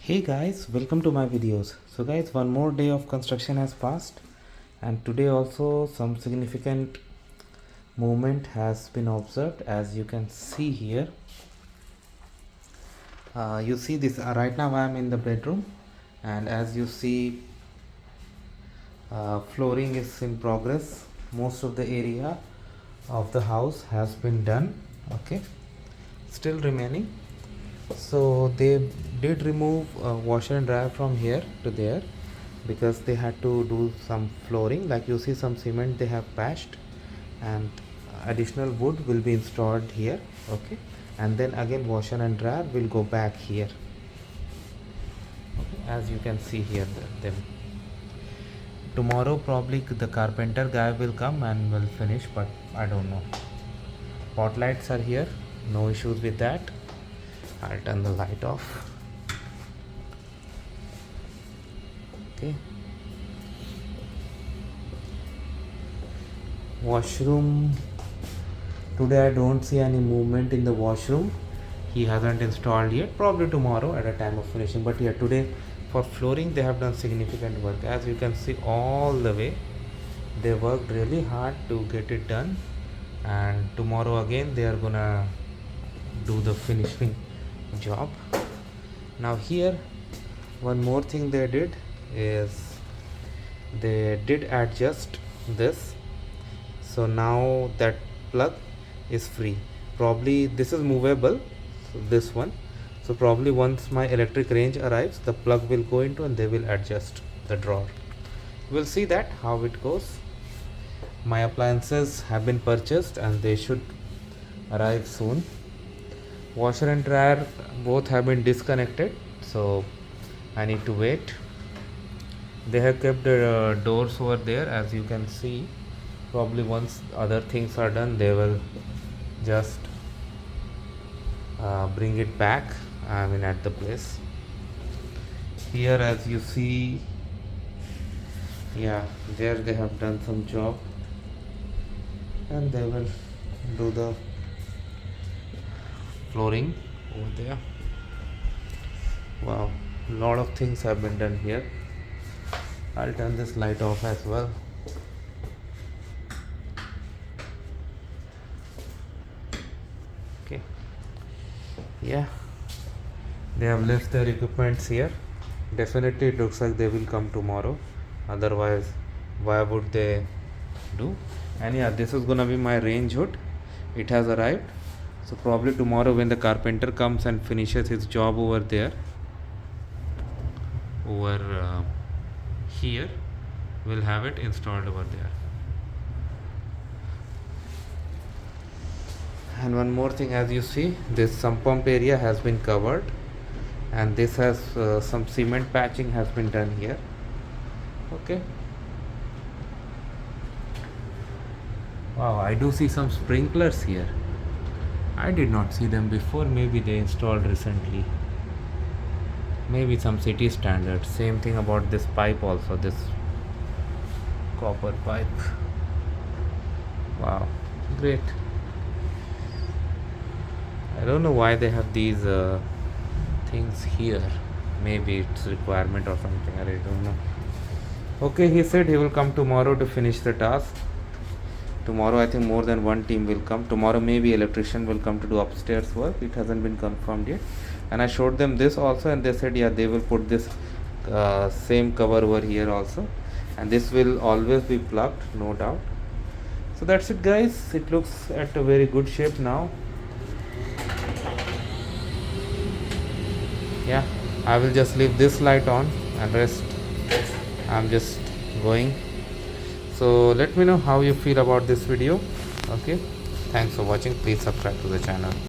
Hey guys, welcome to my videos. So guys, one more day of construction has passed and today also some significant movement has been observed. As you can see here, you see this right now I am in the bedroom, and as you see, flooring is in progress. Most of the area of the house has been done. Okay, still remaining. So they did remove washer and dryer from here to there because they had to do some flooring. Like you see, some cement they have patched, and additional wood will be installed here. Okay, and then again washer and dryer will go back here. Okay, as you can see here them. Tomorrow probably the carpenter guy will come and will finish, but I don't know. Pot lights are here, no issues with that. I'll turn the light off. Okay. Washroom. Today I don't see any movement in the washroom. He hasn't installed yet. Probably tomorrow at a time of finishing. But yeah, today for flooring they have done significant work. As you can see all the way, they worked really hard to get it done. And tomorrow again they are gonna do the finishing job. Now here one more thing they did is they did adjust this, so now that plug is free. Probably this is movable, so this one, so probably once my electric range arrives, the plug will go into and they will adjust the drawer. We'll see that how it goes. My appliances have been purchased and they should arrive soon. Washer and dryer both have been disconnected, so I need to wait. They have kept the doors over there, as you can see. Probably once other things are done, they will just bring it back, I mean at the place. Here as you see, yeah, there they have done some job and they will do the flooring over there. Wow, a lot of things have been done here. I'll turn this light off as well. Okay, yeah, they have left their equipments here. Definitely it looks like they will come tomorrow, otherwise why would they do. And yeah, this is gonna be my range hood. It has arrived, so probably tomorrow when the carpenter comes and finishes his job over there, over here, we'll have it installed over there. And one more thing, as you see, this sump pump area has been covered, and this has some cement patching has been done here. Okay. Wow, I do see some sprinklers here. I did not see them before. Maybe they installed recently. Maybe some city standards. Same thing about this pipe also, this copper pipe. Wow, great. I don't know why they have these things here. Maybe it's requirement or something, I don't know. Okay, he said he will come tomorrow to finish the task. Tomorrow I think more than one team will come. Tomorrow maybe electrician will come to do upstairs work. It hasn't been confirmed yet. And I showed them this also, and they said yeah, they will put this same cover over here also, and this will always be plugged, no doubt. So that's it guys, it looks at a very good shape now. Yeah, I will just leave this light on and rest I'm just going. So let me know how you feel about this video. Okay, thanks for watching. Please subscribe to the channel.